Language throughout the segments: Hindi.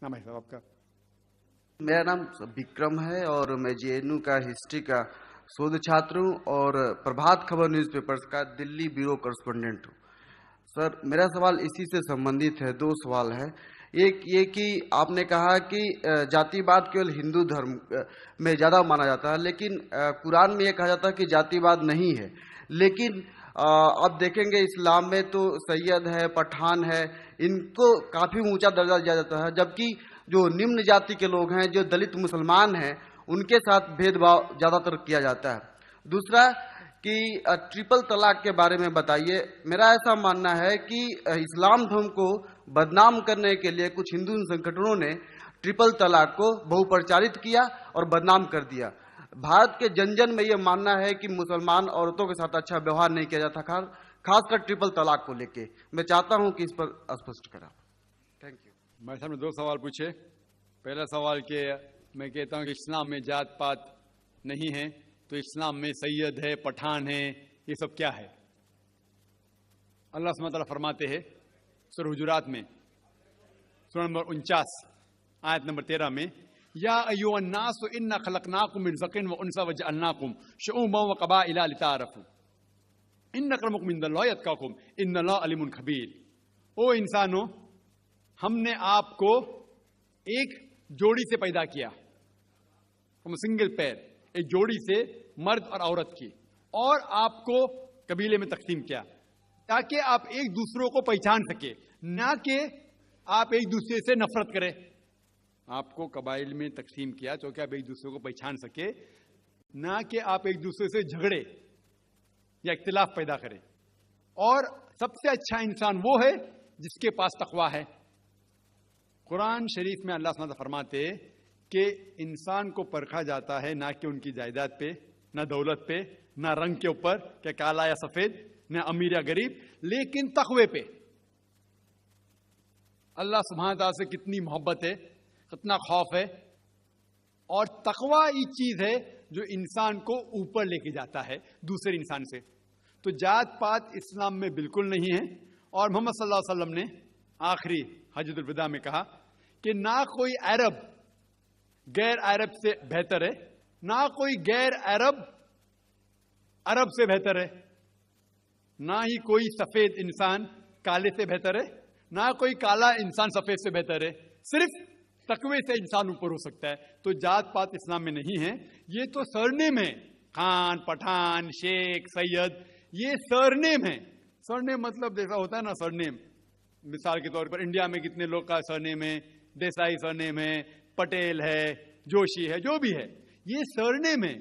नाम है साहब आपका? मेरा नाम विक्रम है और मैं जेएनयू का हिस्ट्री का शोध छात्र हूँ और प्रभात खबर न्यूज़पेपर का दिल्ली ब्यूरो करस्पॉन्डेंट हूँ। सर, मेरा सवाल इसी से संबंधित है। दो सवाल है। एक ये कि आपने कहा कि जातिवाद केवल हिंदू धर्म में ज़्यादा माना जाता है, लेकिन कुरान में ये कहा जाता है कि जातिवाद नहीं है। लेकिन अब देखेंगे इस्लाम में तो सैयद है, पठान है, इनको काफ़ी ऊंचा दर्जा दिया जाता है, जबकि जो निम्न जाति के लोग हैं, जो दलित मुसलमान हैं, उनके साथ भेदभाव ज़्यादातर किया जाता है। दूसरा कि ट्रिपल तलाक के बारे में बताइए। मेरा ऐसा मानना है कि इस्लाम धर्म को बदनाम करने के लिए कुछ हिंदू संगठनों ने ट्रिपल तलाक को बहुप्रचारित किया और बदनाम कर दिया। भारत के जन जन में ये मानना है कि मुसलमान औरतों के साथ अच्छा व्यवहार नहीं किया जाता, खासकर ट्रिपल तलाक को लेके। मैं चाहता हूं कि इस पर स्पष्ट करा। Thank you. मेरे सामने दो सवाल पूछे। पहला सवाल के मैं कहता हूं कि इस्लाम में जात पात नहीं है, तो इस्लाम में सैयद है, पठान है, ये सब क्या है? अल्लाह सुब्हानहू व तआला फरमाते हैं सूरह हुजुरात में, सूरह नंबर 49 आयत नंबर 13 में, या अय्युहन्नास इन्ना खलकनाकुम मिन ज़करिन व उन्सा व जअलनाकुम शुऊबन व क़बाइला लिताअरफू इन्न अक्रमकुम इंदल्लाहि अत्क़ाकुम इन्नल्लाहा अलीमुन खबीर। ओ इंसानों, हमने आपको एक जोड़ी से पैदा किया, फ्रॉम सिंगल पेयर, एक जोड़ी से मर्द और औरत की, और आपको कबीले में तकसीम किया ताकि आप एक दूसरों को पहचान सके, ना कि आप एक दूसरे से नफरत करें। आपको कबाइल में तकसीम किया ताकि आप एक दूसरे को पहचान सके, ना कि आप एक दूसरे से झगड़े या इख्तिलाफ पैदा करें। और सबसे अच्छा इंसान वो है जिसके पास तकवा है। कुरान शरीफ में अल्लाह सुब्हानहू व तआला फरमाते कि इंसान को परखा जाता है ना कि उनकी जायदाद पे, ना दौलत पे, ना रंग के ऊपर, क्या काला या सफेद, ना अमीर या गरीब, लेकिन तकवे पे। अल्लाह सुब्हानहू व तआला से कितनी मोहब्बत है, कितना खौफ है। और तकवा ये चीज है जो इंसान को ऊपर लेके जाता है दूसरे इंसान से। तो जात पात इस्लाम में बिल्कुल नहीं है। और मोहम्मद सल्लल्लाहु अलैहि वसल्लम ने आखिरी हज्जतुल विदा में कहा कि ना कोई अरब गैर अरब से बेहतर है, ना कोई गैर अरब अरब से बेहतर है, ना ही कोई सफेद इंसान काले से बेहतर है, ना कोई काला इंसान सफेद से बेहतर है। सिर्फ तकवे से इंसान ऊपर हो सकता है। तो जात पात इस्लाम में नहीं है। ये तो सरनेम है, खान, पठान, शेख, सैयद, ये सरनेम है। सरनेम मतलब जैसा होता है ना, सरनेम मिसाल के तौर पर इंडिया में कितने लोग का सरनेम है, देसाई सरनेम है, पटेल है, जोशी है, जो भी है, ये सरनेम है।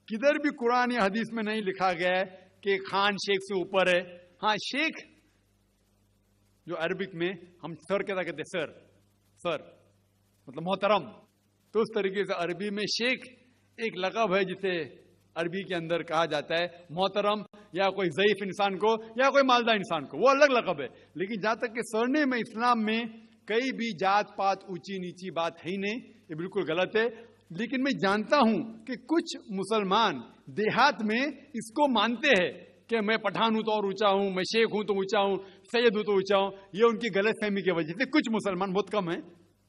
किधर भी कुरान या हदीस में नहीं लिखा गया है कि खान शेख से ऊपर है। हाँ, शेख जो अरबिक में हम सर क्या कहते हैं, सर, सर मतलब मोहतरम, तो उस तरीके से अरबी में शेख एक लक़ब है जिसे अरबी के अंदर कहा जाता है मोहतरम, या कोई ज़ईफ इंसान को या कोई मालदार इंसान को, वो अलग लक़ब है। लेकिन जहां तक कि सरनेम में इस्लाम में कई भी जात पात ऊंची नीची बात है ही नहीं, ये बिल्कुल गलत है। लेकिन मैं जानता हूं कि कुछ मुसलमान देहात में इसको मानते हैं कि मैं पठान हूं तो और ऊंचा हूं, मैं शेख हूं तो ऊंचा हूं, सैयद हूं तो ऊंचा हूं। ये उनकी गलत फहमी की वजह से कुछ मुसलमान, बहुत कम है,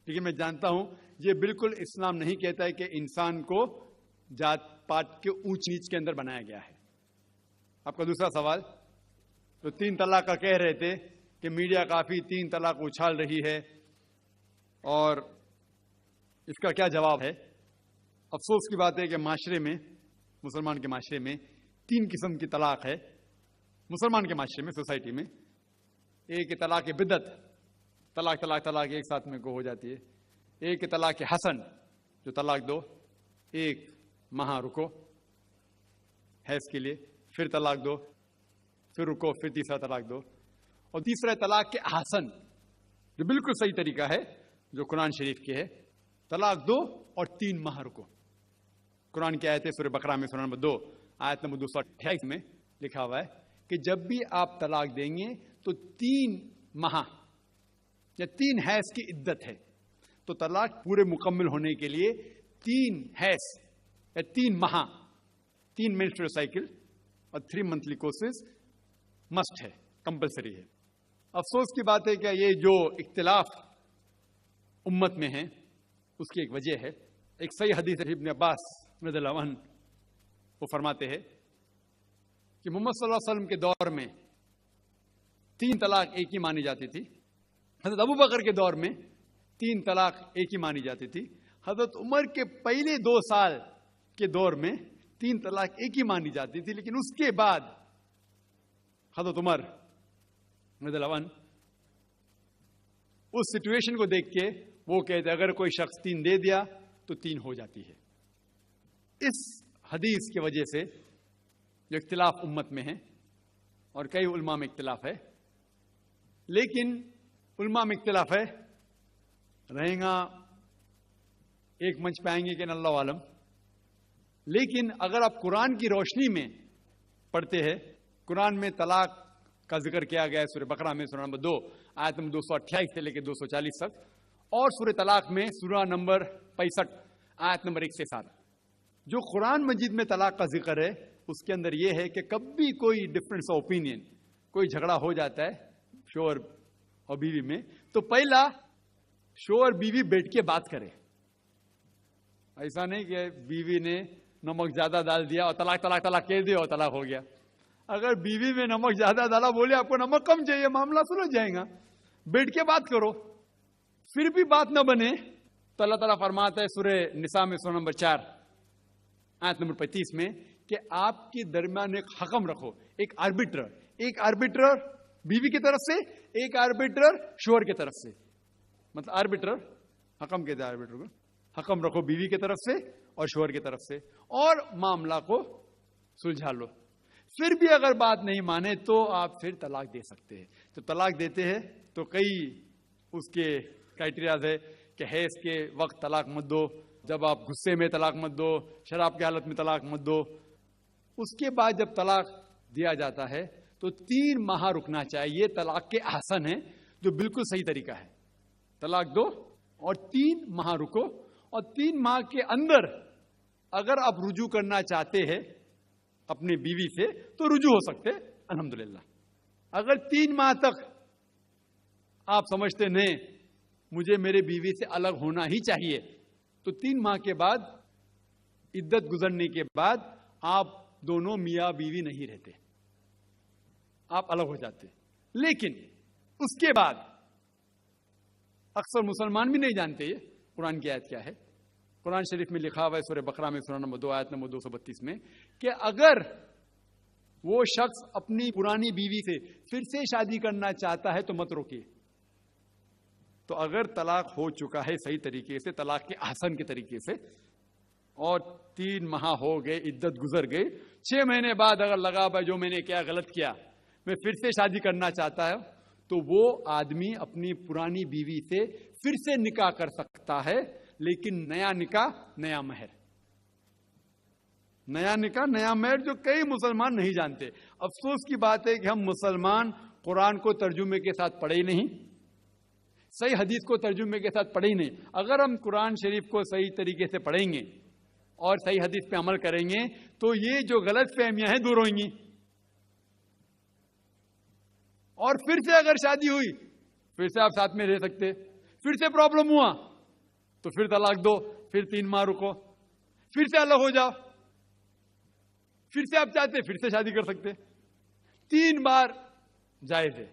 लेकिन मैं जानता हूं ये बिल्कुल इस्लाम नहीं कहता है कि इंसान को जात पात के ऊंच नीच के अंदर बनाया गया है। आपका दूसरा सवाल, तो 3 तलाक का कह रहे थे कि मीडिया काफी 3 तलाक उछाल रही है, और इसका क्या जवाब है? अफसोस की बात है कि माशरे में, मुसलमान के माशरे में 3 किस्म की तलाक है। मुसलमान के माशरे में, सोसाइटी में, एक तलाक बिदत, तलाक तलाक तलाक एक साथ में को हो जाती है। एक तलाक हसन, जो तलाक दो, एक माह रुको हैज के लिए, फिर तलाक दो, फिर रुको, फिर तीसरा तलाक दो। और तीसरा तलाक के हसन, जो बिल्कुल सही तरीका है, जो कुरान शरीफ के है, तलाक दो और 3 माह रुको। कुरान की आयत है सूरह बकरा में, सूरह नंबर 2 आयत नंबर 228 में लिखा हुआ है कि जब भी आप तलाक देंगे तो 3 माह या 3 हैज की इद्दत है। तो तलाक पूरे मुकम्मल होने के लिए 3 हैज या 3 माह, 3 मेंस्ट्रुअल साइकिल और 3 मंथली कोर्सेज मस्ट है, कंपलसरी है। अफसोस की बात है कि ये जो इख्तिलाफ उम्मत में हैं, उसकी एक वजह है। एक सही हदीस है इब्न अब्बास रज़ियल्लाहु अन्हु, वो फरमाते हैं कि मोहम्मद सल्लल्लाहु अलैहि वसल्लम के दौर में 3 तलाक एक ही मानी जाती थी। हजरत अबू बकर के दौर में 3 तलाक एक ही मानी जाती थी। हजरत उमर के पहले 2 साल के दौर में 3 तलाक एक ही मानी जाती थी, लेकिन उसके बाद हजरत उमर रज़ियल्लाहु अन्हु उस सिचुएशन को देख के वो कहते अगर कोई शख्स 3 दे दिया तो 3 हो जाती है। इस हदीस की वजह से जो इख्तिलाफ उम्मत में है और कई उलमा में इख्तिलाफ है, लेकिन उलमा में इख्तिलाफ है रहेगा, एक मंच पे आएंगे कि अल्लाह आलम। लेकिन अगर आप कुरान की रोशनी में पढ़ते हैं, कुरान में तलाक का जिक्र किया गया है सूरह बकरा में सूरह नंबर 2 आयत नंबर 228 से लेकर 240 तक, और सूरह तलाक में सूरह नंबर 65 आयत नंबर 1 से 7। जो कुरान मजीद में तलाक का जिक्र है उसके अंदर यह है कि कभी कोई डिफरेंस ऑफ ओपिनियन, कोई झगड़ा हो जाता है शोहर और बीवी में, तो पहला शोहर बीवी बैठ के बात करे। ऐसा नहीं कि बीवी ने नमक ज्यादा डाल दिया और तलाक तलाक तलाक कह दिया और तलाक हो गया। अगर बीवी में नमक ज्यादा डाला, बोले आपको नमक कम चाहिए, मामला सुलझ जाएगा, बैठ के बात करो। फिर भी बात न बने तो अल्लाह ताला फरमाता है सूरह निसा में सूरह नंबर 4 आयत नंबर 35 में कि आपके दरमियान एक हकम रखो, एक आर्बिट्रर बीवी की तरफ से, एक आर्बिट्रर शोहर की तरफ से। मतलब आर्बिट्रर, हकम कहते हैं आर्बिट्रर को, हकम रखो बीवी की तरफ से और शोहर की तरफ से, और मामला को सुलझा लो। फिर भी अगर बात नहीं माने तो आप फिर तलाक दे सकते हैं। तो तलाक देते हैं तो कई उसके क्राइटेरियाज है कि हैज के वक्त तलाक मत दो, जब आप गुस्से में तलाक मत दो, शराब की हालत में तलाक मत दो। उसके बाद जब तलाक दिया जाता है तो 3 माह रुकना चाहिए। तलाक के आसन है जो बिल्कुल सही तरीका है, तलाक दो और 3 माह रुको, और 3 माह के अंदर अगर आप रुजू करना चाहते हैं अपनी बीवी से तो रुजू हो सकते, अल्हम्दुलिल्लाह। अगर 3 माह तक आप समझते नहीं मुझे मेरे बीवी से अलग होना ही चाहिए, तो 3 माह के बाद, इद्दत गुजरने के बाद आप दोनों मियां बीवी नहीं रहते, आप अलग हो जाते। लेकिन उसके बाद अक्सर मुसलमान भी नहीं जानते ये कुरान की आयत क्या है। कुरान शरीफ में लिखा हुआ है सूरह बकरा में सूरह नंबर 2 आयत नंबर 232 में कि अगर वो शख्स अपनी पुरानी बीवी से फिर से शादी करना चाहता है तो मत रोकिए। तो अगर तलाक हो चुका है सही तरीके से, तलाक के आसन के तरीके से, और 3 माह हो गए, इद्दत गुजर गई, 6 महीने बाद अगर लगा भाई जो मैंने क्या गलत किया, मैं फिर से शादी करना चाहता है, तो वो आदमी अपनी पुरानी बीवी से फिर से निकाह कर सकता है, लेकिन नया निकाह नया महर, नया निकाह नया महर, जो कई मुसलमान नहीं जानते। अफसोस की बात है कि हम मुसलमान कुरान को तर्जुमे के साथ पढ़े ही नहीं, सही हदीस को तर्जुमे के साथ पढ़े ही नहीं। अगर हम कुरान शरीफ को सही तरीके से पढ़ेंगे और सही हदीस पे अमल करेंगे तो ये जो गलत फहमियां हैं दूर होंगी। और फिर से अगर शादी हुई, फिर से आप साथ में रह सकते, फिर से प्रॉब्लम हुआ तो फिर तलाक दो, फिर 3 माह रुको, फिर से अलग हो जाओ, फिर से आप चाहते फिर से शादी कर सकते। 3 बार जायज है,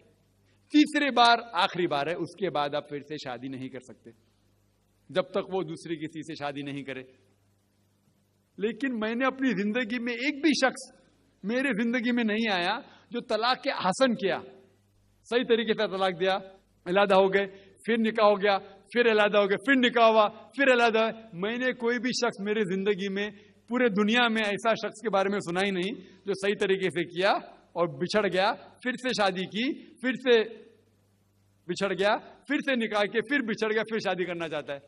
तीसरे बार आखिरी बार है, उसके बाद आप फिर से शादी नहीं कर सकते जब तक वो दूसरी किसी से शादी नहीं करे। लेकिन मैंने अपनी जिंदगी में एक भी शख्स मेरे जिंदगी में नहीं आया जो तलाक के आसन किया, सही तरीके से तलाक दिया, अलहदा हो गए, फिर निकाह हो गया, फिर अलहदा हो गया, फिर निकाह हुआ, फिर अलहदा। मैंने कोई भी शख्स मेरे जिंदगी में पूरे दुनिया में ऐसा शख्स के बारे में सुना ही नहीं जो सही तरीके से किया और बिछड़ गया, फिर से शादी की, फिर से बिछड़ गया, फिर से निकाह के, फिर बिछड़ गया, फिर शादी करना चाहता है।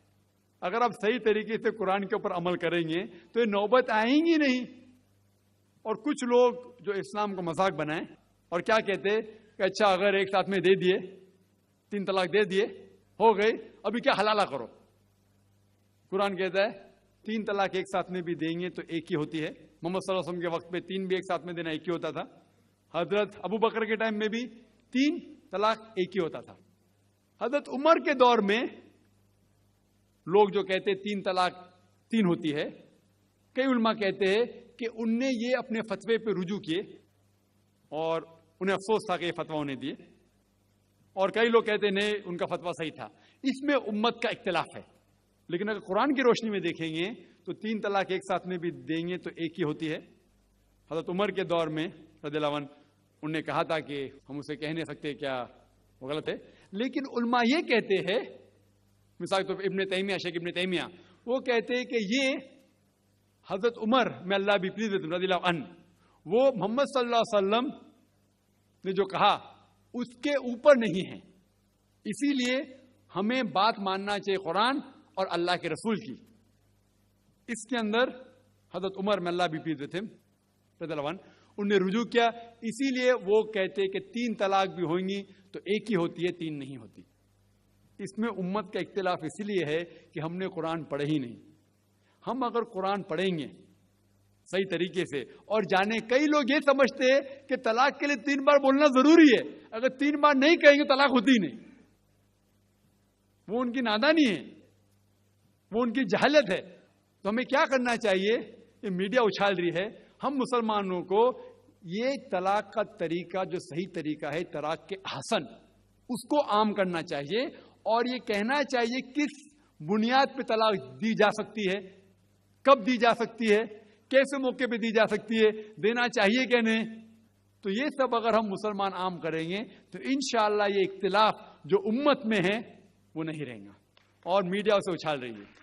अगर आप सही तरीके से कुरान के ऊपर अमल करेंगे तो ये नौबत आएंगी नहीं। और कुछ लोग जो इस्लाम को मजाक बनाए और क्या कहते कि अच्छा अगर एक साथ में दे दिए, 3 तलाक दे दिए, हो गई, अभी क्या हलाला करो। कुरान कहता है 3 तलाक एक साथ में भी देंगे तो एक ही होती है। मोहम्मद सल्लल्लाहु अलैहि वसल्लम के वक्त पे 3 भी एक साथ में देना एक ही होता था। हजरत अबू बकर के टाइम में भी 3 तलाक एक ही होता था। हजरत उमर के दौर में लोग जो कहते हैं 3 तलाक 3 होती है, कई उलमा कहते हैं कि उनने ये अपने फतवे पे रुजू किए और उन्हें अफसोस था कि ये फतवा उन्हें दिए, और कई लोग कहते हैं नहीं उनका फतवा सही था। इसमें उम्मत का इख्तिलाफ है। लेकिन अगर कुरान की रोशनी में देखेंगे तो 3 तलाक एक साथ में भी देंगे तो एक ही होती है। हज़रत उमर के दौर में रज़ियल्लाहु अन्हु उन्होंने कहा था कि हम उसे कह नहीं सकते, क्या वो गलत है। लेकिन उलमा ये कहते हैं, मिसाल तो इब्न तैमिया, शेख इब्न तैमिया, वो कहते हैं कि ये हज़रत उमर में अल्लाह भी प्लीज रज़ियल्लाहु अन्हु, वो मोहम्मद सल्लल्लाहु अलैहि वसल्लम ने जो कहा उसके ऊपर नहीं है। इसीलिए हमें बात मानना चाहिए कुरान और अल्लाह के रसूल की। इसके अंदर हज़रत उमर में अल्लाह भी प्लीज रज़ियल्लाहु अन्हु उन्हें रुजू किया। इसीलिए वो कहते कि 3 तलाक भी होंगी तो एक ही होती है, 3 नहीं होती। इसमें उम्मत का इख्तिलाफ इसलिए है कि हमने कुरान पढ़े ही नहीं। हम अगर कुरान पढ़ेंगे सही तरीके से और जाने, कई लोग ये समझते हैं कि तलाक के लिए 3 बार बोलना जरूरी है, अगर 3 बार नहीं कहेंगे तलाक होती ही नहीं। वो उनकी नादानी है, वो उनकी जहालत है। तो हमें क्या करना चाहिए? ये मीडिया उछाल रही है, हम मुसलमानों को ये तलाक का तरीका जो सही तरीका है तलाक के हसन, उसको आम करना चाहिए और ये कहना चाहिए किस बुनियाद पे तलाक दी जा सकती है, कब दी जा सकती है, कैसे मौके पे दी जा सकती है, देना चाहिए क्या नहीं। तो ये सब अगर हम मुसलमान आम करेंगे तो इंशाअल्लाह ये इख्तिलाफ जो उम्मत में है वो नहीं रहेगा। और मीडिया उसे उछाल रही है।